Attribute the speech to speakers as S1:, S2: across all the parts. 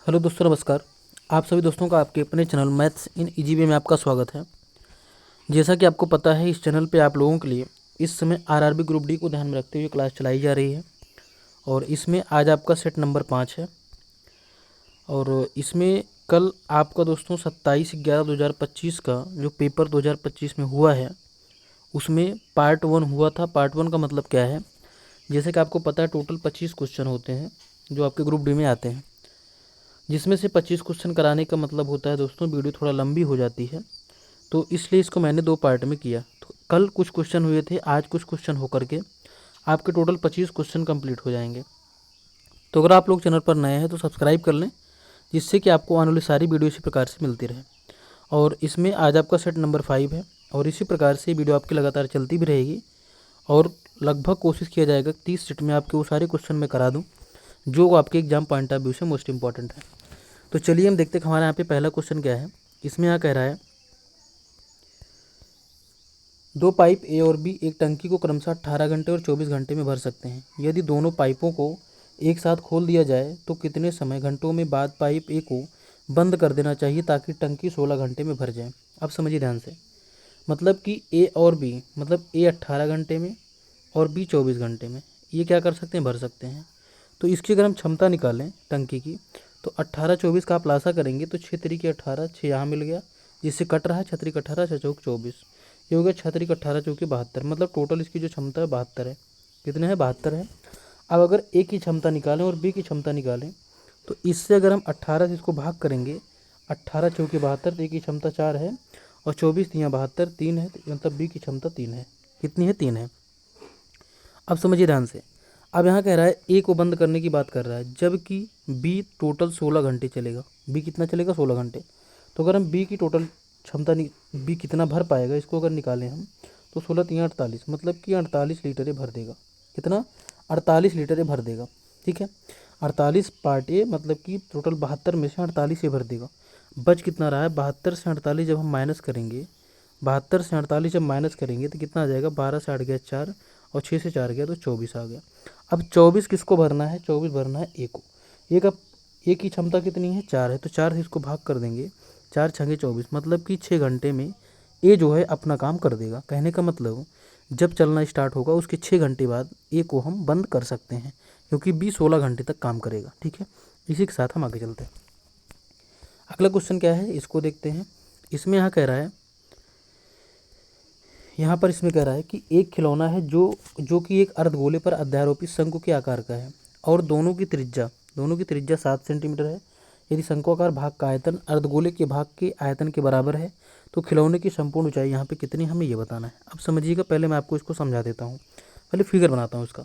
S1: Hello दोस्तों, नमस्कार। आप सभी दोस्तों का आपके अपने channel maths in easy way में आपका स्वागत है। जैसा कि आपको पता है, इस चैनल पे आप लोगों के लिए इस समय आरआरबी ग्रुप डी को ध्यान में रखते हुए क्लास चलाई जा रही है और इसमें आज आपका सेट नंबर 5 है। और इसमें कल आपका दोस्तों 27/11/2025 का जो पेपर 2025 में हुआ है उसमें पार्ट 1 हुआ था। पार्ट 1 का मतलब क्या है? जैसे कि आपको पता है, टोटल 25 क्वेश्चन होते हैं जो आपके ग्रुप डी में आते हैं, जिसमें से 25 क्वेश्चन कराने का मतलब होता है दोस्तों वीडियो थोड़ा लंबी हो जाती है, तो इसलिए इसको मैंने 2 पार्ट में किया। तो कल कुछ क्वेश्चन हुए थे, आज कुछ क्वेश्चन होकर के आपके टोटल 25 क्वेश्चन कंप्लीट हो जाएंगे। तो अगर आप लोग चैनल पर नए हैं तो सब्सक्राइब कर लें, जिससे कि आपको आने वाली सारी वीडियो इसी प्रकार से मिलती रहे। और इसमें आज आपका सेट नंबर 5 है और इसी प्रकार से वीडियो आपकी लगातार चलती भी रहेगी और लगभग कोशिश किया जाएगा 30 सेट में आपके वो सारे क्वेश्चन मैं करा दूँ जो आपके एग्जाम पॉइंट ऑफ व्यू से मोस्ट इंपॉर्टेंट है। तो चलिए हम देखते हैं हमारे यहाँ पे पहला क्वेश्चन क्या है। इसमें यहाँ कह रहा है, दो पाइप ए और बी एक टंकी को क्रमशः 18 घंटे और 24 घंटे में भर सकते हैं। यदि दोनों पाइपों को एक साथ खोल दिया जाए तो कितने समय घंटों में बाद पाइप ए को बंद कर देना चाहिए ताकि टंकी 16 घंटे में भर जाए। अब समझिए ध्यान से, मतलब कि ए और बी, मतलब ए 18 घंटे में और बी 24 घंटे में, ये क्या कर सकते हैं, भर सकते हैं। तो इसकी अगर हम क्षमता निकालें टंकी की, तो 18-24 का आप लासा करेंगे तो 6 तरीके 18, 6 यहाँ मिल गया, जिससे कट रहा है 6 तरीक 18, 6 चौक 24, ये हो गया 6 तरीक 18 चौके 72, मतलब टोटल इसकी जो क्षमता है 72 है। कितने हैं, 72 है। अब अगर ए की क्षमता निकालें और बी की क्षमता निकालें, तो इससे अगर हम 18 से इसको भाग करेंगे, 18 चौके 72, तो ए की क्षमता 4 है और 24 यहाँ 72, 3 है, मतलब बी की क्षमता 3 है। कितनी है, 3 है। अब समझिए ध्यान से, अब यहाँ कह रहा है ए को बंद करने की बात कर रहा है, जबकि बी टोटल 16 घंटे चलेगा। बी कितना चलेगा, 16 घंटे। तो अगर हम बी की टोटल क्षमता बी कितना भर पाएगा इसको अगर निकालें हम, तो 16 3 48, मतलब कि 48 लीटर ये भर देगा। कितना, 48 लीटर ये भर देगा। ठीक है, 48 पार्ट ए, मतलब कि टोटल 72 में से 48 ये भर देगा। बच कितना रहा है, 72 से 48 जब हम माइनस करेंगे, 72 से 48 जब माइनस करेंगे तो कितना आ जाएगा, 12 से 8 गया 4 और 6 से 4 गया तो 24 आ गया। अब 24 किसको भरना है, 24 भरना है ए को। ए का, ए की क्षमता कितनी है, 4 है, तो 4 से इसको भाग कर देंगे, 4 छंगे 24, मतलब कि 6 घंटे में ए जो है अपना काम कर देगा। कहने का मतलब जब चलना स्टार्ट होगा उसके 6 घंटे बाद ए को हम बंद कर सकते हैं, क्योंकि बी 16 घंटे तक काम करेगा। ठीक है, इसी के साथ हम आगे चलते हैं। अगला क्वेश्चन क्या है इसको देखते हैं। इसमें यहाँ कह रहा है, यहाँ पर इसमें कह रहा है कि एक खिलौना है जो कि एक अर्धगोले पर अध्यारोपित शंकु के आकार का है और दोनों की त्रिज्या 7 सेंटीमीटर है। यदि शंकुआकार भाग का आयतन अर्धगोले के भाग के आयतन के बराबर है तो खिलौने की संपूर्ण ऊंचाई यहाँ पे कितनी, हमें ये बताना है। अब समझिएगा, पहले मैं आपको इसको समझा देता हूँ, पहले फिगर बनाता हूँ इसका।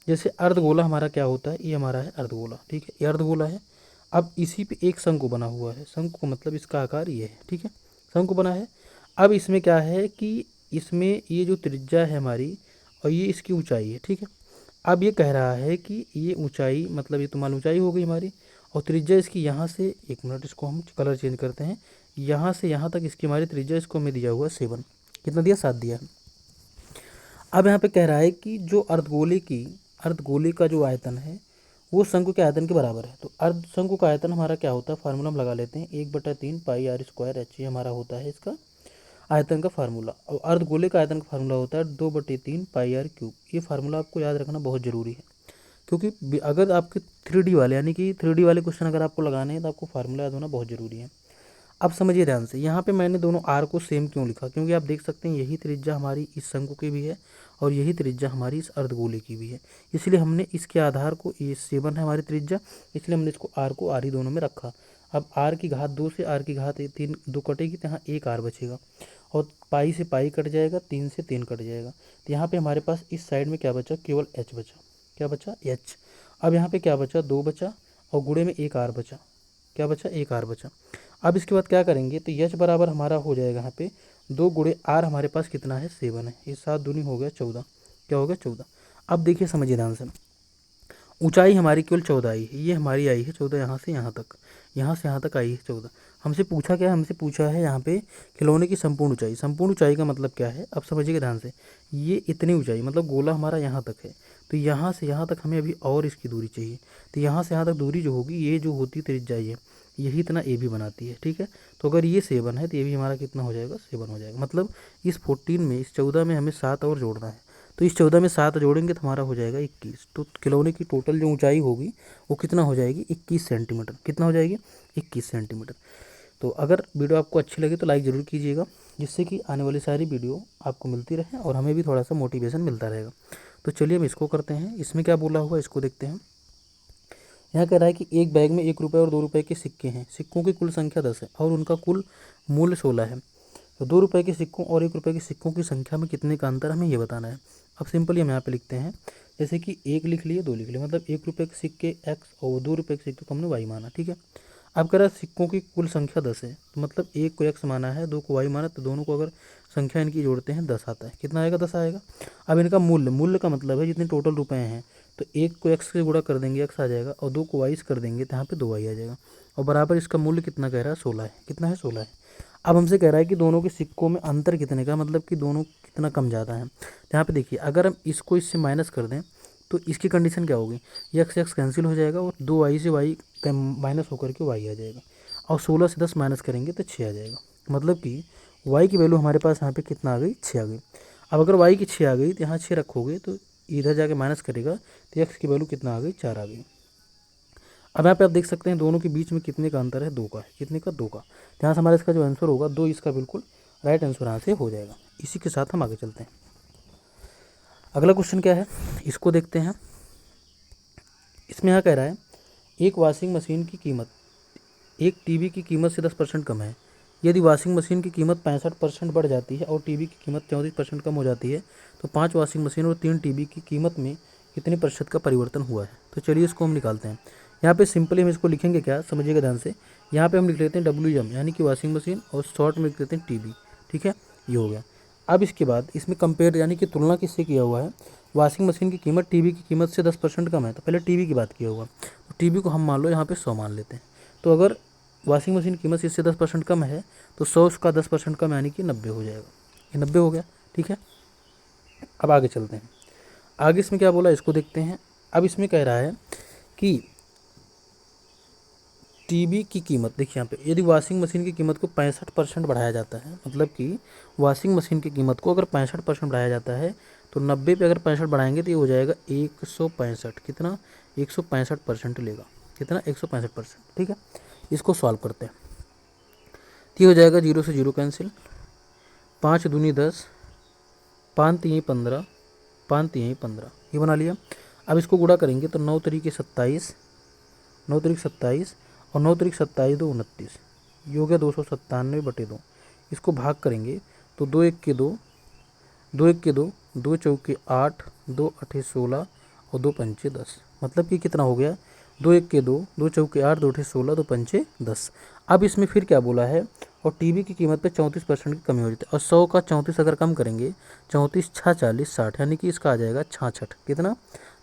S1: जैसे अर्धगोला हमारा क्या होता है, ये हमारा है अर्धगोला। ठीक है, ये अर्धगोला है। अब इसी पे एक शंकु बना हुआ है, शंकु का मतलब इसका आकार ये है। ठीक है, शंकु बना है। अब इसमें क्या है कि इसमें ये जो त्रिज्या है हमारी और ये इसकी ऊंचाई है। ठीक है, अब ये कह रहा है कि ये ऊंचाई, मतलब ये तो मान ऊंचाई हो गई हमारी, और त्रिज्या इसकी यहाँ से, एक मिनट इसको हम कलर चेंज करते हैं, यहाँ से यहाँ तक इसकी हमारी त्रिज्या, इसको हमें दिया हुआ 7, कितना दिया, 7 दिया है। अब यहाँ पे कह रहा है कि जो अर्धगोले का जो आयतन है वो शंकु के आयतन के बराबर है। तो अर्ध शंकु का आयतन हमारा क्या होता है, फार्मूला हम लगा लेते हैं, 1/3 पाई आर स्क्वायर एच, ये हमारा होता है इसका आयतन का फार्मूला। और अर्धगोले का आयतन का फार्मूला होता है 2/3 पाई आर क्यूब। ये फार्मूला आपको याद रखना बहुत ज़रूरी है, क्योंकि अगर आपके 3D वाले, यानी कि 3D वाले क्वेश्चन अगर आपको लगाने हैं तो आपको फार्मूला याद होना बहुत ज़रूरी है। अब समझिए ध्यान से, यहाँ पे मैंने दोनों आर को सेम क्यों लिखा, क्योंकि आप देख सकते हैं यही त्रिज्या हमारी इस शंकु की भी है और यही त्रिज्या हमारी इस अर्धगोले की भी है, इसलिए हमने इसके आधार को, ये 7 है हमारी त्रिज्या, इसलिए हमने इसको आर को आर ही दोनों में रखा। अब आर की घात 2 से आर की घात 3 2 कटेगी तो यहाँ एक आर बचेगा, और पाई से पाई कट जाएगा, 3 से 3 कट जाएगा, तो यहाँ पे हमारे पास इस साइड में क्या बचा, केवल एच बचा। क्या बचा, एच। अब यहाँ पे क्या बचा, 2 बचा और गुणे में एक आर बचा। क्या बचा, एक आर बचा। अब इसके बाद क्या करेंगे, तो एच बराबर हमारा हो जाएगा यहाँ पे 2 गुणे आर, हमारे पास कितना है, 7 है, ये 7 दूनी हो गया 14। क्या हो गया, 14। अब देखिए समझिए ध्यान से, ऊंचाई हमारी केवल 14 आई है, ये हमारी आई है 14, यहाँ से यहाँ तक, यहाँ से यहाँ तक आई है 14। हमसे पूछा क्या है, हमसे पूछा है यहाँ पे खिलौने की संपूर्ण ऊंचाई। संपूर्ण ऊंचाई का मतलब क्या है, अब समझिएगा ध्यान से, ये इतनी ऊंचाई, मतलब गोला हमारा यहाँ तक है, तो यहाँ से यहाँ तक हमें अभी और इसकी दूरी चाहिए। तो यहाँ से यहाँ तक दूरी जो होगी, ये जो होती त्रिज्या यही इतना ए भी बनाती है, ठीक है। तो अगर ये 7 है तो ये भी हमारा कितना हो जाएगा, 7 हो जाएगा। मतलब इस 14 में, इस 14 में हमें 7 और जोड़ना है। तो इस 14 में 7 जोड़ेंगे तो हमारा हो जाएगा 21। तो खिलौने की टोटल जो ऊंचाई होगी वो कितना हो जाएगी, 21 सेंटीमीटर। कितना हो जाएगी, 21 सेंटीमीटर। तो अगर वीडियो आपको अच्छी लगे तो लाइक ज़रूर कीजिएगा, जिससे कि आने वाली सारी वीडियो आपको मिलती रहे और हमें भी थोड़ा सा मोटिवेशन मिलता रहेगा। तो चलिए हम इसको करते हैं। इसमें क्या बोला हुआ है इसको देखते हैं। यहाँ कह रहा है कि एक बैग में 1 रुपये और 2 रुपये के सिक्के हैं। सिक्कों की कुल संख्या 10 है और उनका कुल मूल्य 16 है। तो 2 रुपये के सिक्कों और 1 रुपये के सिक्कों की संख्या में कितने का अंतर, हमें ये बताना है। अब सिंपली हम यहाँ पे लिखते हैं, जैसे कि 1 लिख लिए, 2 लिख लिए, मतलब 1 रुपये के सिक्के x और 2 रुपये के सिक्के को हमने y माना, ठीक है। अब कह रहा है सिक्कों की कुल संख्या 10 है, तो मतलब 1 को x माना है, 2 को y माना, तो दोनों को अगर संख्या इनकी जोड़ते हैं 10 आता है। कितना आएगा, 10 आएगा। अब इनका मूल्य, मूल्य का मतलब है जितने टोटल रुपए हैं, तो 1 को x से गुणा कर देंगे, x आ जाएगा, और 2 को y से कर देंगे तो यहाँ पे 2y आ जाएगा, और बराबर इसका मूल्य कितना कह रहा है, 16 है। कितना है, 16 है। अब हमसे कह रहा है कि दोनों के सिक्कों में अंतर कितने का, मतलब कि दोनों कितना कम ज़्यादा है। तो यहाँ पे देखिए, अगर हम इसको इससे माइनस कर दें तो इसकी कंडीशन क्या होगी, एक्स एक्स कैंसिल हो जाएगा और 2y से y माइनस होकर के y आ जाएगा, और 16 से 10 माइनस करेंगे तो 6 आ जाएगा। मतलब कि y की वैल्यू हमारे पास यहाँ पे कितना आ गई, 6 आ गई। अब अगर y की 6 आ गई तो यहाँ 6 रखोगे तो इधर जाके माइनस करेगा तो x की वैल्यू कितना आ गई, 4 आ गई। अब यहाँ पे आप देख सकते हैं दोनों के बीच में कितने का अंतर है, 2 का है। कितने का, 2 का। तो यहाँ से हमारा इसका जो आंसर होगा 2, इसका बिल्कुल राइट आंसर यहाँ से हो जाएगा। इसी के साथ हम आगे चलते हैं। अगला क्वेश्चन क्या है, इसको देखते हैं। इसमें यहाँ कह रहा है एक वॉशिंग मशीन की कीमत एक टीवी की कीमत से 10% कम है। यदि वॉशिंग मशीन की कीमत 65% बढ़ जाती है और टीवी की कीमत 34% कम हो जाती है, तो 5 वॉशिंग मशीन और 3 टीवी की कीमत में कितने प्रतिशत का परिवर्तन हुआ है। तो चलिए इसको हम निकालते हैं। यहाँ पे सिंपली हम इसको लिखेंगे, क्या समझिएगा ध्यान से। यहाँ पे हम लिख लेते हैं WM यानी कि वॉशिंग मशीन, और शॉर्ट में लिख लेते हैं टीवी, ठीक है, ये हो गया। अब इसके बाद इसमें कंपेयर यानी कि तुलना किससे किया हुआ है, वॉशिंग मशीन की कीमत टीवी की कीमत से 10% कम है, तो पहले टीवी की बात किया हुआ। तो टीवी को हम मान लो यहाँ पे 100 मान लेते हैं। तो अगर वॉशिंग मशीन की कीमत इससे 10% कम है तो 100 का 10% कम यानी कि 90 हो जाएगा। ये 90 हो गया, ठीक है। अब आगे चलते हैं। आगे इसमें क्या बोला इसको देखते हैं। अब इसमें कह रहा है कि टीवी की कीमत, देखिए यहाँ पे, यदि वॉशिंग मशीन की कीमत को 65% बढ़ाया जाता है, मतलब कि वॉशिंग मशीन की कीमत को अगर 65% बढ़ाया जाता है, तो 90 पे अगर 65 बढ़ाएंगे तो ये हो जाएगा 165। कितना, 165% लेगा। कितना, 165%, ठीक है। इसको सॉल्व करते हैं। तो ये हो जाएगा 0 से 0 कैंसिल, 5 दूनी 10, 5 तीन 15, 5 तीन 15, ये बना लिया। अब इसको गुणा करेंगे तो 9 तरीके 27, 9 तरीक 27, और 9 तरीक 27 2 29, ये हो गया 297/2। इसको भाग करेंगे तो 2 1 के 2, 2 1 के 2, 2 चौके 8, 2 8 16, और 2 पंचे 10। मतलब कि कितना हो गया, 2 1 के 2, 2 चौके 8, 2 8 16, 2 पंचे 10। अब इसमें फिर क्या बोला है, और टीवी की कीमत पे 34% की कमी हो जाती है, और 100 का 34 अगर कम करेंगे, 34 6 40 60, यानी कि इसका आ जाएगा 66। कितना,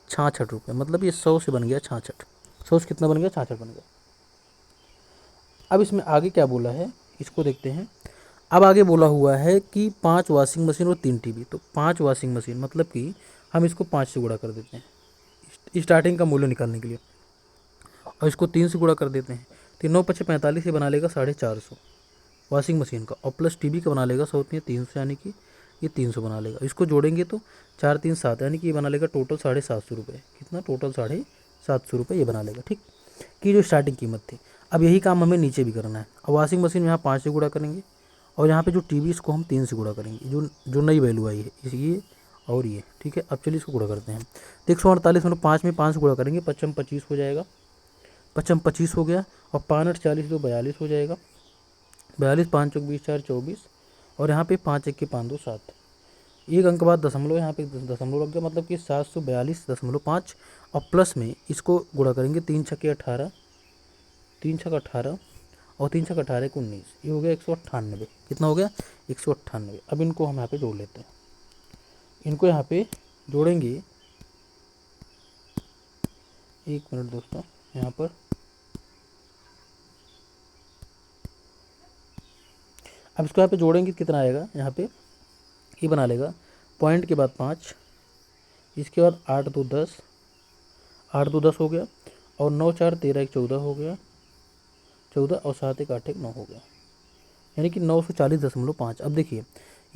S1: 66 रुपये। मतलब ये 100 से बन गया 66। 100 से कितना बन गया, 66 बन गया। अब इसमें आगे क्या बोला है इसको देखते हैं। अब आगे बोला हुआ है कि 5 वॉशिंग मशीन और 3 टीवी। तो 5 वॉशिंग मशीन मतलब कि हम इसको 5 से गुणा कर देते हैं स्टार्टिंग का मूल्य निकालने के लिए, और इसको 3 से गुणा कर देते हैं। तो 9 5 45 से बना लेगा 450 वॉशिंग मशीन का, और प्लस टीवी का बना लेगा 100 300, यानी कि ये 300 बना लेगा। इसको जोड़ेंगे तो 4 3 7, यानी कि ये बना लेगा टोटल 750 रुपये। कितना, टोटल 750 रुपये ये बना लेगा, ठीक, की जो स्टार्टिंग कीमत थी। अब यही काम हमें नीचे भी करना है। अब वॉशिंग मशीन में यहाँ 5 से गुणा करेंगे, और यहाँ पे जो टीवी इसको हम 3 से गुणा करेंगे, जो जो नई वैल्यू आई है ये और ये, ठीक है। अब चलिए इसको गुणा करते हैं। तो 148 में 5 में 5 से गुणा करेंगे, 55 25 हो जाएगा, 55 25 हो गया, और 5 8 40 2 42 हो जाएगा, 42 5 चौक 20 4 24, और यहाँ पे 5 1 के 5 2 7, एक अंक बाद दशमलव, यहाँ पे दशमलव लग गया, मतलब कि 742.5, और प्लस में इसको गुणा करेंगे 3 छक्के 18, 3 छक्के 18, और 3 छक्के 18 को 19, ये हो गया 198। कितना हो गया, 198। अब इनको हम यहाँ पे जोड़ लेते हैं। इनको यहाँ पे जोड़ेंगे, एक मिनट दोस्तों, यहाँ पर अब इसको यहाँ पे जोड़ेंगे कितना आएगा, यहाँ पे ये बना लेगा पॉइंट के बाद 5, इसके बाद 8 2 10, 8 2 10 हो गया, और 9 4 13 1 14 हो गया, 14, और 7 1 8 1 9 हो गया, यानी कि 940.5। अब देखिए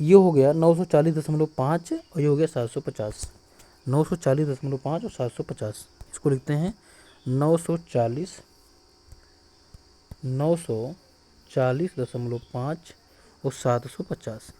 S1: ये हो गया 940.5 और ये हो गया 750। 940.5 और 750, इसको लिखते हैं 940.5 और 750।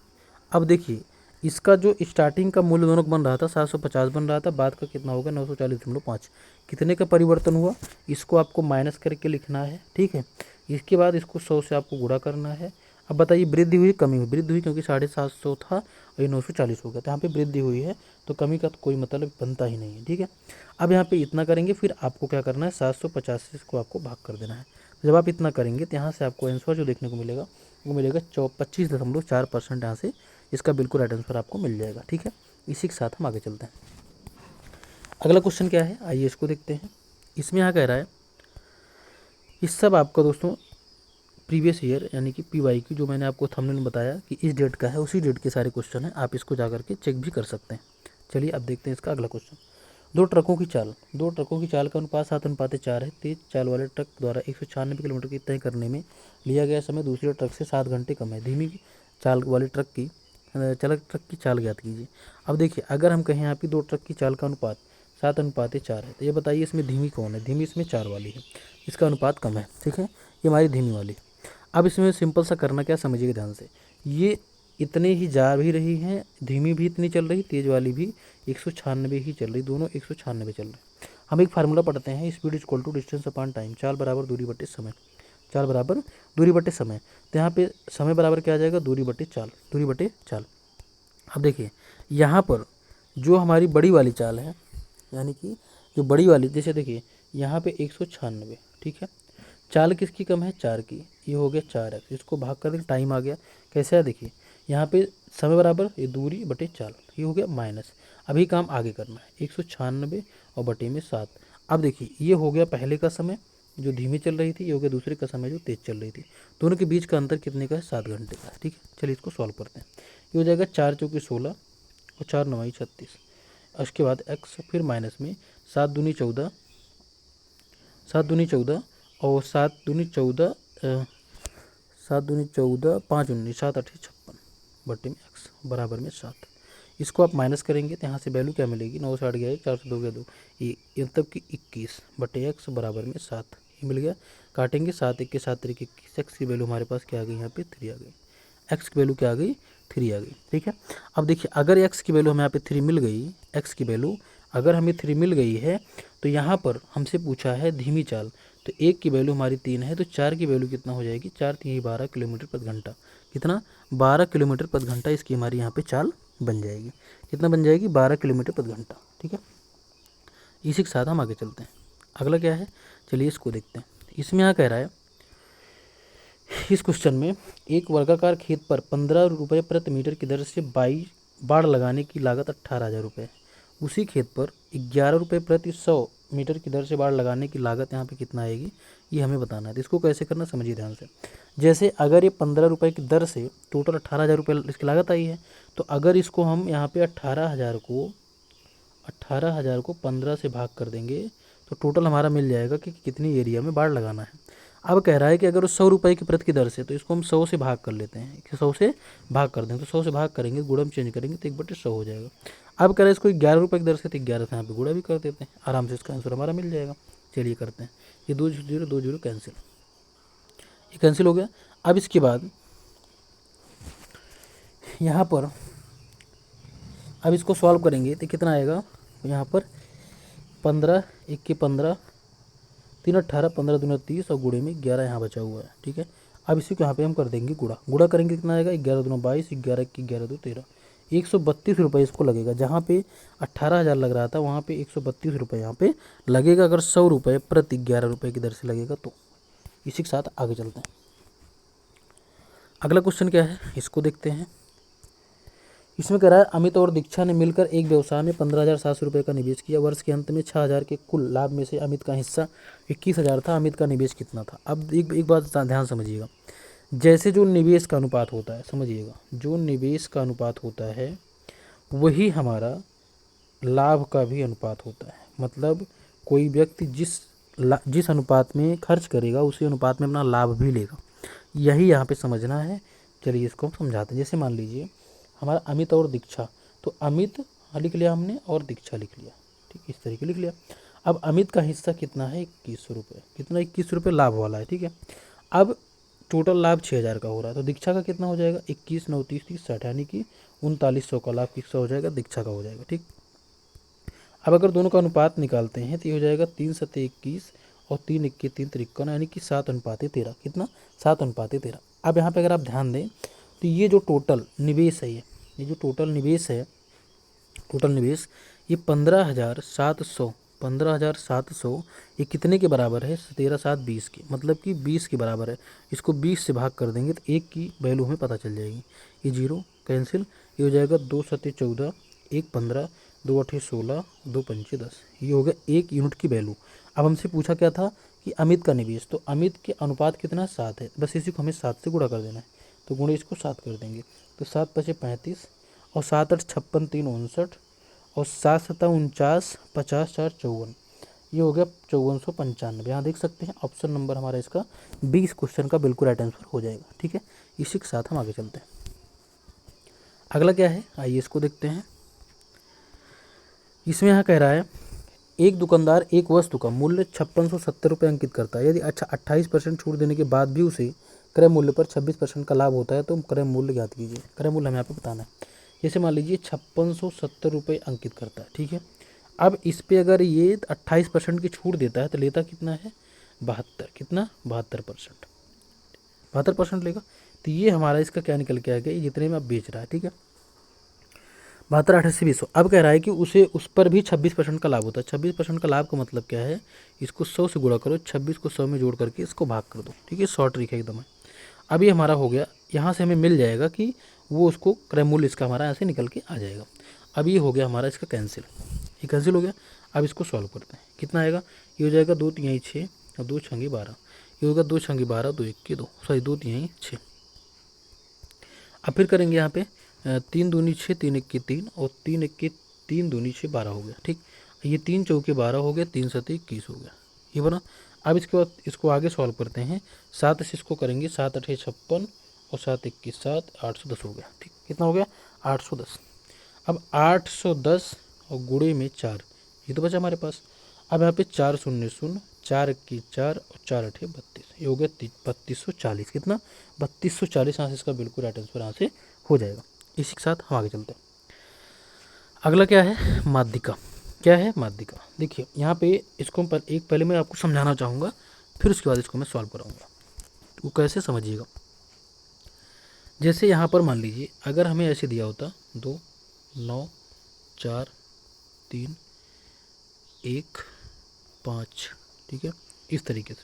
S1: अब देखिए इसका जो स्टार्टिंग का मूल्य दोनों का बन रहा था 750 बन रहा था, बाद का कितना होगा 940.5, कितने का परिवर्तन हुआ, इसको आपको माइनस करके लिखना है, ठीक है। इसके बाद इसको 100 से आपको गुणा करना है। अब बताइए वृद्धि हुई कमी हुई, वृद्धि हुई क्योंकि 750 था और ये 940 हो गया, तो यहाँ पे वृद्धि हुई है, तो कमी का तो कोई मतलब बनता ही नहीं है, ठीक है। अब यहाँ पे इतना करेंगे, फिर आपको क्या करना है 750 से इसको आपको भाग कर देना है। तो जब आप इतना करेंगे तो यहाँ से आपको आंसर जो देखने को मिलेगा वो मिलेगा 25.4%। यहाँ से इसका बिल्कुल राइट आंसर आपको मिल जाएगा, ठीक है। इसी के साथ हम आगे चलते हैं। अगला क्वेश्चन क्या है, आइए इसको देखते हैं। इसमें यहाँ कह रहा है इस सब आपका दोस्तों प्रीवियस ईयर यानी कि पीवाई की, जो मैंने आपको थंबनेल में बताया कि इस डेट का है, उसी डेट के सारे क्वेश्चन हैं, आप इसको जा करके चेक भी कर सकते हैं। चलिए अब देखते हैं इसका अगला क्वेश्चन। दो ट्रकों की चाल का अनुपात 7:4 है। तेज चाल वाले ट्रक द्वारा 196 किलोमीटर की तय करने में लिया गया समय दूसरे ट्रक से 7 घंटे कम है। धीमी चाल वाले चालक ट्रक की चाल ज्ञात कीजिए। अब देखिए अगर हम कहें यहाँ पे दो ट्रक की चाल का अनुपात 7:4 है, तो ये बताइए इसमें धीमी कौन है, धीमी इसमें 4 वाली है, इसका अनुपात कम है, ठीक है, ये हमारी धीमी वाली। अब इसमें सिंपल सा करना क्या, समझिएगा ध्यान से, ये इतने ही जा भी रही हैं, धीमी भी इतनी चल रही, तेज वाली भी 196 ही चल रही, दोनों 196 चल रहे। हम एक फार्मूला पढ़ते हैं, speed is equal to distance upon time, चाल बराबर दूरी बटे समय, चाल बराबर दूरी बटे समय। तो यहाँ पे समय बराबर क्या आ जाएगा, दूरी बटे चाल, दूरी बटे चाल। अब देखिए यहाँ पर जो हमारी बड़ी वाली चाल है, यानी कि जो बड़ी वाली, जैसे देखिए यहाँ पे 196, ठीक है, चाल किसकी कम है, 4 की, ये हो गया 4x, इसको भाग कर दें, टाइम आ गया, कैसे है देखिए यहाँ पे समय बराबर ये दूरी बटे चाल, ये हो गया माइनस। अभी काम आगे करना है, 196 और बटे में 7। अब देखिए ये हो गया पहले का समय जो धीमी चल रही थी, ये हो गया दूसरे का समय जो तेज चल रही थी, दोनों के बीच का अंतर कितने का है, 7 घंटे का है, ठीक है। चलिए इसको सॉल्व करते हैं। ये हो जाएगा 4 चौके 16 और 4 9 36, उसके बाद x, फिर माइनस में 7 दूनी 14, 7 दूनी 14 और 7 दूनी 14, 7 दूनी 14, 5 19, 7 8 56 बटे में x बराबर में 7। इसको आप माइनस करेंगे तो यहाँ से वैल्यू क्या मिलेगी, 9 से 8 गया 4 से 2 गया 2, ये मतलब कि 21 बटे x बराबर में 7, ये मिल गया। काटेंगे 7 1 के 7 तरीके 21, x की वैल्यू हमारे पास क्या आ गई, यहाँ पे 3 आ गई, x की वैल्यू क्या आ गई, 3 आ गई, ठीक है। अब देखिए अगर x की वैल्यू हमें यहाँ पे 3 मिल गई, x की वैल्यू अगर हमें 3 मिल गई है, तो यहाँ पर हमसे पूछा है धीमी चाल, तो 1 की वैल्यू हमारी 3 है, तो 4 की वैल्यू कितना हो जाएगी, 4 3 12 किलोमीटर प्रति घंटा, कितना 12 किलोमीटर प्रति घंटा इसकी हमारी यहाँ पे चाल बन जाएगी, कितना बन जाएगी 12 किलोमीटर प्रति घंटा, ठीक है। इसी के साथ हम आगे चलते हैं। अगला क्या है, चलिए इसको देखते हैं। इसमें यहाँ कह रहा है इस क्वेश्चन में एक वर्गाकार खेत पर 15 रुपये प्रति मीटर की दर से बाड़ लगाने की लागत 18,000 रुपये, उसी खेत पर 11 रुपये प्रति 100 मीटर की दर से बाड़ लगाने की लागत यहाँ पे कितना आएगी, ये हमें बताना है। तो इसको कैसे करना समझिए ध्यान से। जैसे अगर ये 15 रुपये की दर से टोटल 18,000 रुपये इसकी लागत आई है, तो अगर इसको हम यहाँ पे 18,000 को 15 से भाग कर देंगे, तो टोटल हमारा मिल जाएगा कि कितनी एरिया में बाड़ लगाना है। अब कह रहा है कि अगर 100 रुपये की प्रति की दर से, तो इसको हम 100 से भाग कर लेते हैं, 100 से भाग कर दें, तो 100 से भाग करेंगे, गुणा में चेंज करेंगे तो 1/100 हो जाएगा। अब कह रहे हैं इसको 11 रुपये की दर से, तो 11 से यहाँ पे गुणा भी कर देते हैं, आराम से इसका आंसर हमारा मिल जाएगा। चलिए करते हैं, ये 2 0 2 0 कैंसिल, ये कैंसिल हो गया। अब इसके बाद यहाँ पर अब इसको सॉल्व करेंगे तो कितना आएगा, यहाँ पर 15 1 के 15 3 18 15 दूना 30 और गुणे में 11 यहाँ बचा हुआ है, ठीक है। अब इसी को यहाँ पे हम कर देंगे गुणा, गुणा करेंगे कितना आएगा, 11 दूना 22, 11 की 11 2 13, 132 रुपये इसको लगेगा। जहाँ पे 18,000 लग रहा था वहाँ पे 132 रुपये यहाँ पे लगेगा, अगर 100 रुपये प्रति 11 रुपये की दर से लगेगा तो। इसी के साथ आगे चलते हैं। अगला क्वेश्चन क्या है, इसको देखते हैं। इसमें कह रहा है अमित और दीक्षा ने मिलकर एक व्यवसाय में 15,700 रुपये का निवेश किया। वर्ष के अंत में 6,000 के कुल लाभ में से अमित का हिस्सा 21,000 था। अमित का निवेश कितना था। अब एक बात ध्यान समझिएगा, जैसे जो निवेश का अनुपात होता है, समझिएगा जो निवेश का अनुपात होता है वही हमारा लाभ का भी अनुपात होता है। मतलब कोई व्यक्ति जिस अनुपात में खर्च करेगा उसी अनुपात में अपना लाभ भी लेगा, यही यहाँ पे समझना है। चलिए इसको हम समझाते हैं। जैसे मान लीजिए हमारा अमित और दीक्षा, तो अमित लिख लिया हमने और दीक्षा लिख लिया, ठीक, इस तरीके लिख लिया। अब अमित का हिस्सा कितना है, 2100 रुपये, कितना 2100 रुपये लाभ वाला है, ठीक है। अब टोटल लाभ 6000 का हो रहा है, तो दीक्षा का कितना हो जाएगा, 21 9 30 30 60, यानी कि 3900 का लाभ किसका हो जाएगा, दीक्षा का हो जाएगा, ठीक। अब अगर दोनों का अनुपात निकालते हैं तो ये हो जाएगा 3 7 21 और 3 21 3 53, यानी कि 7:13, कितना 7:13। अब यहाँ पे अगर आप ध्यान दें तो ये जो टोटल निवेश है, ये जो टोटल निवेश है, टोटल निवेश ये 15,700 ये कितने के बराबर है, 17 7 20 के, मतलब कि 20 के बराबर है। इसको 20 से भाग कर देंगे तो एक की वैल्यू हमें पता चल जाएगी। ये जीरो कैंसिल, ये हो जाएगा 2 7 14, 1 15, 2 8 16, 2 5 10, ये हो गया 1 यूनिट की वैल्यू। अब हमसे पूछा क्या था कि अमित का निवेश, तो अमित के अनुपात कितना 7 है, बस इसी को हमें 7 से गुणा कर देना है, तो गुणे इसको 7 कर देंगे, तो 7 5 35 और 7 8 56 3 59 और 7 7 49 50 4 54, ये हो गया 5495। यहाँ देख सकते हैं ऑप्शन नंबर हमारा इसका 20 क्वेश्चन का बिल्कुल राइट आंसर हो जाएगा, ठीक है। इसी के साथ हम आगे चलते हैं। अगला क्या है, आइए इसको देखते हैं। इसमें यहाँ कह रहा है एक दुकानदार एक वस्तु का मूल्य 5670 रुपये अंकित करता है। यदि 28% छूट देने के बाद भी उसे क्रय मूल्य पर 26% का लाभ होता है तो क्रय मूल्य ज्ञात कीजिए। क्रय मूल्य हमें यहाँ पे बताना है। जैसे मान लीजिए 5670 रुपये अंकित करता है, ठीक है। अब इस पे अगर ये 28% की छूट देता है तो लेता कितना है, 72, कितना 72%, 72% लेगा। तो ये हमारा इसका क्या निकल के आ गया, जितने में आप बेच रहा है, ठीक है, 72 88 20। अब कह रहा है कि उसे उस पर भी 26% का लाभ होता है। 26% का लाभ का मतलब क्या है, इसको 100 से गुणा करो, 26 को 100 में जोड़ करके इसको भाग कर दो, ठीक है, शॉर्ट ट्रिक है एकदम है। अब ये हमारा हो गया, यहाँ से हमें मिल जाएगा कि वो उसको क्रय मूल्य इसका हमारा यहाँ से निकल के आ जाएगा। अब ये हो गया हमारा इसका कैंसिल, ये कैंसिल हो गया। अब इसको सॉल्व करते हैं, कितना आएगा, ये हो जाएगा 2 3 6 और 2 6 12, ये होगा 2 6 12 2 1 2, सॉरी 2 3 6। अब फिर करेंगे यहाँ पे 3 दूनी 6 3 1 3 और 3 1 3 दूनी 6 12 हो गया, ठीक। ये 3 चौके 12 हो गया, 3 7 21 हो गया, ये बना। अब इसके बाद इसको आगे सॉल्व करते हैं, 7 से इसको करेंगे, 7 8 56 और 7 21 7, 810 हो गया, ठीक, कितना हो गया 810। अब 810 और गुणे में 4, ये तो बचा हमारे पास। अब यहाँ पे 4 0 0, 4 21 4 और 4 8 32, ये हो गया 3240, कितना 3240। यहाँ से इसका बिल्कुल राइट आंसर यहाँ से हो जाएगा। इसी के साथ हम आगे चलते हैं। अगला क्या है, माध्यिका। क्या है, माध्यिका। देखिए यहाँ पे इसको पहले मैं आपको समझाना चाहूँगा, फिर उसके बाद इसको मैं सॉल्व कराऊँगा, वो कैसे समझिएगा। जैसे यहाँ पर मान लीजिए अगर हमें ऐसे दिया होता 2 9 4 3 1 5, ठीक है, इस तरीके से,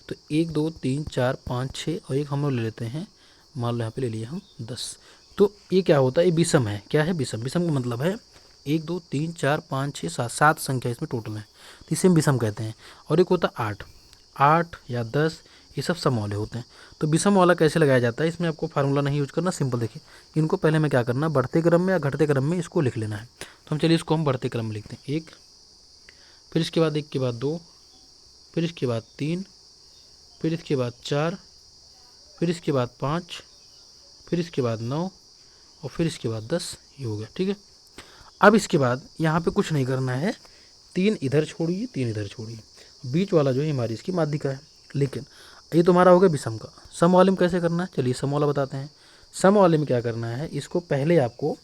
S1: तो 1 2 3 4 5 6 और एक हम लोग ले लेते हैं, मान लो यहाँ पे ले लिए हम 10। तो ये क्या होता है, ये विषम है। क्या है, विषम। विषम का मतलब है 1 2 3 4 5 6 7, 7 संख्या इसमें टोटल है, तो इसे हम विषम कहते हैं। और एक होता है 8, 8 या 10, ये सब सम वाले होते हैं। तो विषम वाला कैसे लगाया जाता है, इसमें आपको फार्मूला नहीं यूज करना, सिंपल देखिए। इनको पहले में क्या करना, बढ़ते क्रम में या घटते क्रम में इसको लिख लेना है। तो हम चलिए इसको हम बढ़ते क्रम में लिखते हैं, 1, फिर इसके बाद 1 के बाद 2, फिर इसके बाद 3, फिर इसके बाद 4, फिर इसके बाद 5, फिर इसके बाद 9 और फिर इसके बाद 10, ये हो गया, ठीक है। अब इसके बाद यहाँ पे कुछ नहीं करना है, 3 इधर छोड़िए 3 इधर छोड़िए, बीच वाला जो है हमारी इसकी माध्यिका है। लेकिन ये तो हमारा हो गया विषम का। सम वाले में कैसे करना है, चलिए सम वाला बताते हैं। सम वाले में क्या करना है, इसको पहले आपको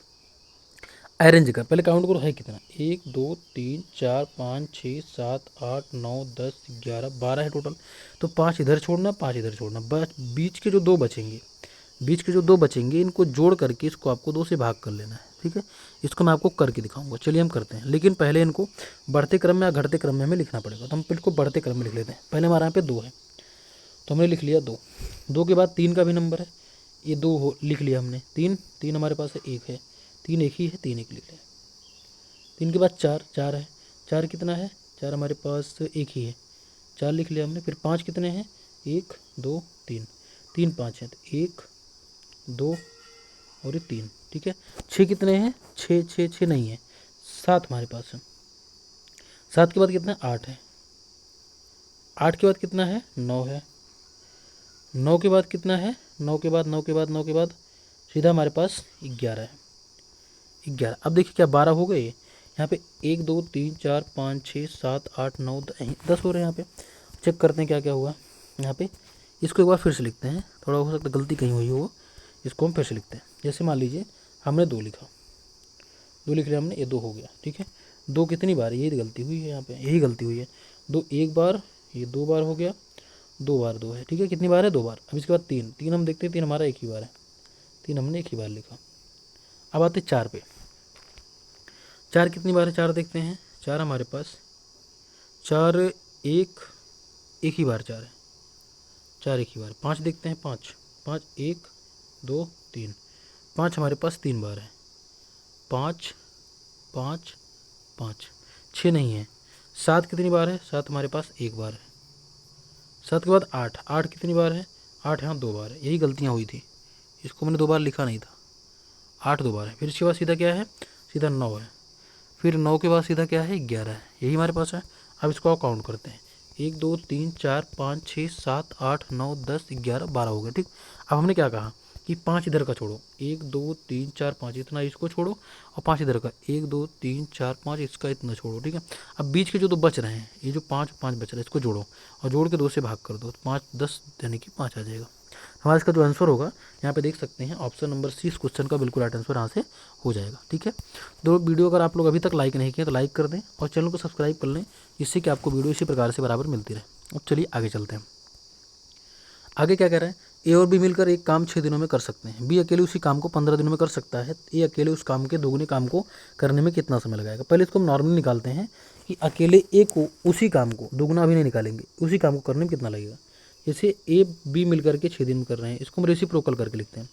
S1: अरेंज कर, पहले काउंट करो है कितना, 1 2 3 4 5 6 7 8 9 10 11 12 है टोटल। तो 5 इधर छोड़ना, 5 इधर छोड़ना, बस बीच के जो 2 बचेंगे, बीच के जो 2 बचेंगे इनको जोड़ करके इसको आपको 2 से भाग कर लेना है, ठीक है। इसको मैं आपको करके दिखाऊंगा, चलिए हम करते हैं। लेकिन पहले इनको बढ़ते क्रम में या घटते क्रम में हमें लिखना पड़ेगा, तो हम इसको बढ़ते क्रम में लिख लेते हैं। पहले हमारे यहाँ पे 2 है, तो हमने लिख लिया 2। 2 के बाद 3 का भी नंबर है, ये 2 लिख लिया हमने। 3 3 हमारे पास है, 1 है, 3 एक ही है, 3 1 लिख लिया। 3 के बाद 4 4 है, 4 कितना है, 4 हमारे पास एक ही है, 4 लिख लिया हमने। फिर 5 कितने हैं, 1 2 3, 3 5 है, तो 1 2 और ये 3, ठीक है। 6 कितने हैं, 6 6 6 नहीं है, 7 हमारे पास है। 7 के बाद कितना है 8 है। 8 के बाद कितना है 9 है। 9 के बाद कितना है 9 के बाद 9 के बाद 9 के बाद सीधा हमारे पास 11 है। 11। अब देखिए क्या 12 हो गए यहाँ पे। 1 2 3 4 5 6 7 8 9 10 हो रहे हैं यहाँ पे। चेक करते हैं क्या क्या हुआ यहाँ पे। इसको एक बार फिर से लिखते हैं, थोड़ा हो सकता है गलती कहीं हुई हो, इसको हम फिर से लिखते हैं। जैसे मान लीजिए हमने 2 लिखा, 2 लिख लिया हमने, ये 2 हो गया। ठीक है, 2 कितनी बार, यही गलती हुई है यहाँ पे, यही गलती हुई है। 2 एक बार, ये 2 बार हो गया, 2 बार 2 है। ठीक है, कितनी बार है 2 बार। अब इसके बाद 3, 3 हम देखते हैं, 3 हमारा एक ही बार है, 3 हमने एक ही बार लिखा। अब आते 4 पे। 4 कितनी बार है, 4 देखते हैं। 4 हमारे पास 4 एक ही बार 4 है, 4 एक ही बार। 5 देखते हैं, 5 5 1 2 3, 5 हमारे पास 3 बार है। 5 5 5, 6 नहीं है। 7 कितनी बार है, 7 हमारे पास एक बार है। 7 के बाद 8, 8 कितनी बार है, 8 यहाँ 2 बार है। यही गलतियाँ हुई थी, इसको मैंने 2 बार लिखा नहीं था। 8 2 बार है। फिर इसके बाद सीधा क्या है, सीधा 9 है। फिर 9 के बाद सीधा क्या है 11 है, यही हमारे पास है। अब इसको आप काउंट करते हैं, 1 2 3 4 5 6 7 8 9 10 11 12 हो गया। ठीक, अब हमने क्या कहा कि 5 इधर का छोड़ो, 1 2 3 4 5 इतना इसको छोड़ो, और 5 इधर का, 1 2 3 4 5 इसका इतना छोड़ो। ठीक है, अब बीच के जो 2 बच रहे हैं, ये जो 5 5 बच रहे हैं, इसको जोड़ो और जोड़ के 2 से भाग कर दो, 5 10 यानी कि 5 आ जाएगा। हमारा इसका जो आंसर होगा यहाँ पे देख सकते हैं, ऑप्शन नंबर सी इस क्वेश्चन का बिल्कुल राइट आंसर यहाँ से हो जाएगा। ठीक है, तो वीडियो अगर आप लोग अभी तक लाइक नहीं किए तो लाइक कर दें और चैनल को सब्सक्राइब कर लें, जिससे कि आपको वीडियो इसी प्रकार से बराबर मिलती रहे। अब चलिए आगे चलते हैं। आगे क्या कह रहे हैं, ए और बी मिलकर एक काम 6 दिनों में कर सकते हैं, बी अकेले उसी काम को 15 दिनों में कर सकता है, ए अकेले उस काम के दोगुने काम को करने में कितना समय लगाएगा। पहले इसको हम नॉर्मली निकालते हैं कि अकेले ए को उसी काम को, दोगुना अभी नहीं निकालेंगे, उसी काम को करने में कितना लगेगा। जैसे ए बी मिलकर के 6 दिन में कर रहे हैं, इसको हम रेसिप्रोकल करके लिखते हैं।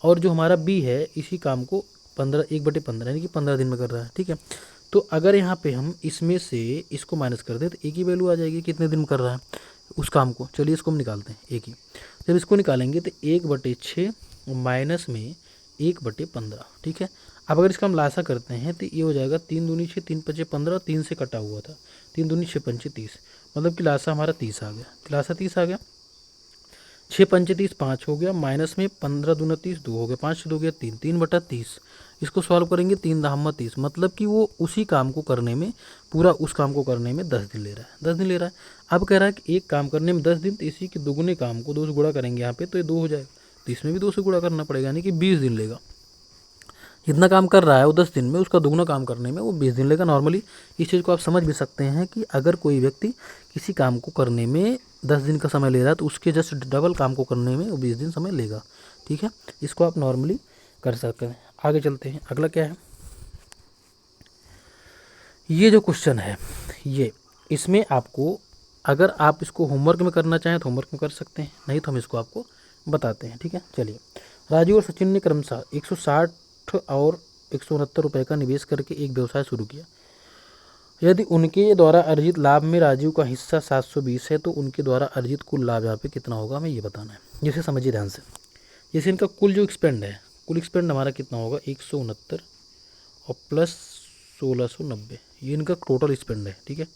S1: और जो हमारा बी है इसी काम को 15 1/15 यानी कि 15 दिन में कर रहा है। ठीक है, तो अगर यहाँ पे हम इसमें से इसको माइनस कर दें तो एक ही वैल्यू आ जाएगी, कितने दिन में कर रहा है उस काम को। चलिए इसको हम निकालते हैं, एक ही। जब इसको निकालेंगे तो 1/6 माइनस में 1/15। ठीक है, अब अगर इसका हम लासा करते हैं तो ये हो जाएगा 3 दूनी 6, 3 5 15, 3 से कटा हुआ था, 3 दूनी 6 पंचे 30, मतलब कि लासा हमारा 30 आ गया। लासा 30 आ गया, 6 पंचे 30 5 हो गया, माइनस में 15 दूना 30 2 हो गया, 5 से 2 गया 3, 3/30। इसको सॉल्व करेंगे, 3 दहामा 30, मतलब कि वो उसी काम को करने में, पूरा उस काम को करने में 10 दिन ले रहा है, 10 दिन ले रहा है। अब कह रहा है कि एक काम करने में 10 दिन, तो इसी के दोगुने काम को 2 से गुणा करेंगे यहाँ पे, तो ये 2 हो जाएगा, तो इसमें भी 2 से गुणा करना पड़ेगा, यानी कि 20 दिन लेगा। जितना काम कर रहा है वो 10 दिन में, उसका दुगना काम करने में वो 20 दिन लेगा। नॉर्मली इस चीज़ को आप समझ भी सकते हैं कि अगर कोई व्यक्ति किसी काम को करने में 10 दिन का समय ले रहा है तो उसके जस्ट डबल काम को करने में वो 20 दिन समय लेगा। ठीक है, इसको आप नॉर्मली कर सकते हैं। आगे चलते हैं, अगला क्या है, ये जो क्वेश्चन है ये, इसमें आपको अगर आप इसको होमवर्क में करना चाहें तो होमवर्क में कर सकते हैं, नहीं तो हम इसको आपको बताते हैं। ठीक है, चलिए। राजू और सचिन ने क्रमशः 160 और 169 रुपये का निवेश करके एक व्यवसाय शुरू किया। यदि उनके द्वारा अर्जित लाभ में राजीव का हिस्सा 720 है तो उनके द्वारा अर्जित कुल लाभ यहाँ पे कितना होगा, हमें ये बताना है। जैसे समझिए ध्यान से, जैसे इनका कुल जो एक्सपेंड है, कुल एक्सपेंड हमारा कितना होगा 169 और प्लस 1690, ये इनका टोटल स्पेंड है। ठीक है,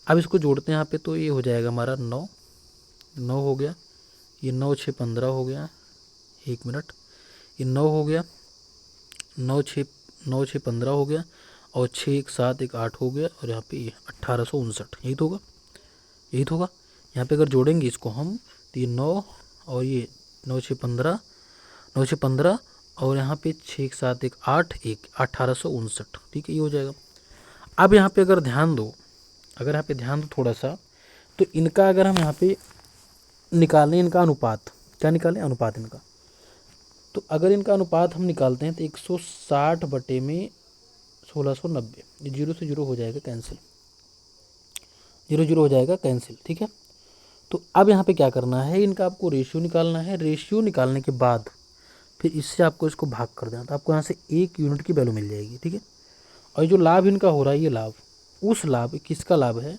S1: अब इसको जोड़ते हैं यहाँ पे, तो ये हो जाएगा हमारा 9 9 हो गया, ये 9 6 15 हो गया, 1 मिनट, ये 9 हो गया, 9 6 15 हो गया, और 6 1 7 1 8 हो गया, और यहाँ पे ये 1859, यही तो होगा, यही तो होगा। यहाँ पे अगर जोड़ेंगे इसको हम तो ये 9 और ये 9 6 15, 9 6 15 और यहाँ पे 6 1 7 1 8 1 1859। ठीक है, ये हो जाएगा। अब यहाँ पे अगर ध्यान दो, अगर यहाँ पे ध्यान दो थोड़ा सा, तो इनका अगर हम यहाँ पे निकालें, इनका अनुपात, क्या निकालें, अनुपात इनका, तो अगर इनका अनुपात हम निकालते हैं तो 160 बटे में 1690, ये 0 से 0 हो जाएगा कैंसिल, 0 0 हो जाएगा कैंसिल। ठीक है, तो अब यहाँ पे क्या करना है, इनका आपको रेशियो निकालना है। रेशियो निकालने के बाद फिर इससे आपको इसको भाग कर देना, तो आपको यहाँ से 1 यूनिट की वैल्यू मिल जाएगी। ठीक है, और जो लाभ इनका हो रहा है, ये लाभ, उस लाभ, किसका लाभ है,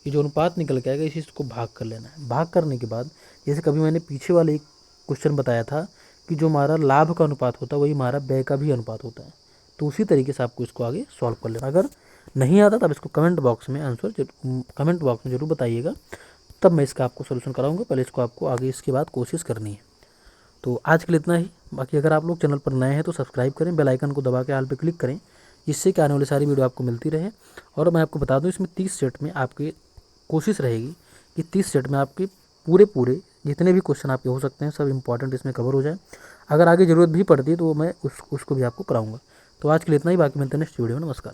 S1: ये जो अनुपात निकल के आएगा, इसी इसको भाग कर लेना है। भाग करने के बाद, जैसे कभी मैंने पीछे वाले एक क्वेश्चन बताया था कि जो हमारा लाभ का अनुपात होता है वही हमारा व्यय का भी अनुपात होता है, तो उसी तरीके से आपको इसको आगे सॉल्व कर लेना। अगर नहीं आता तब इसको कमेंट बॉक्स में ज़रूर बताइएगा, तब मैं इसका आपको सोल्यूशन कराऊंगा। पहले इसको आपको आगे इसके बाद कोशिश करनी है। तो आज के लिए इतना ही। बाकी अगर आप लोग चैनल पर नए हैं तो सब्सक्राइब करें, बेल आइकन को दबा के ऑल पे क्लिक करें, जिससे कि आने वाली सारी वीडियो आपको मिलती रहे। और मैं आपको बता दूं, इसमें 30 सेट में आपकी कोशिश रहेगी कि 30 सेट में आपके पूरे जितने भी क्वेश्चन आपके हो सकते हैं सब इंपॉर्टेंट इसमें कवर हो जाए। अगर आगे ज़रूरत भी पड़ती है तो मैं उसको भी आपको कराऊंगा। तो आज के लिए इतना ही, बाकी मिलते हैं नेक्स्ट वीडियो में। नमस्कार।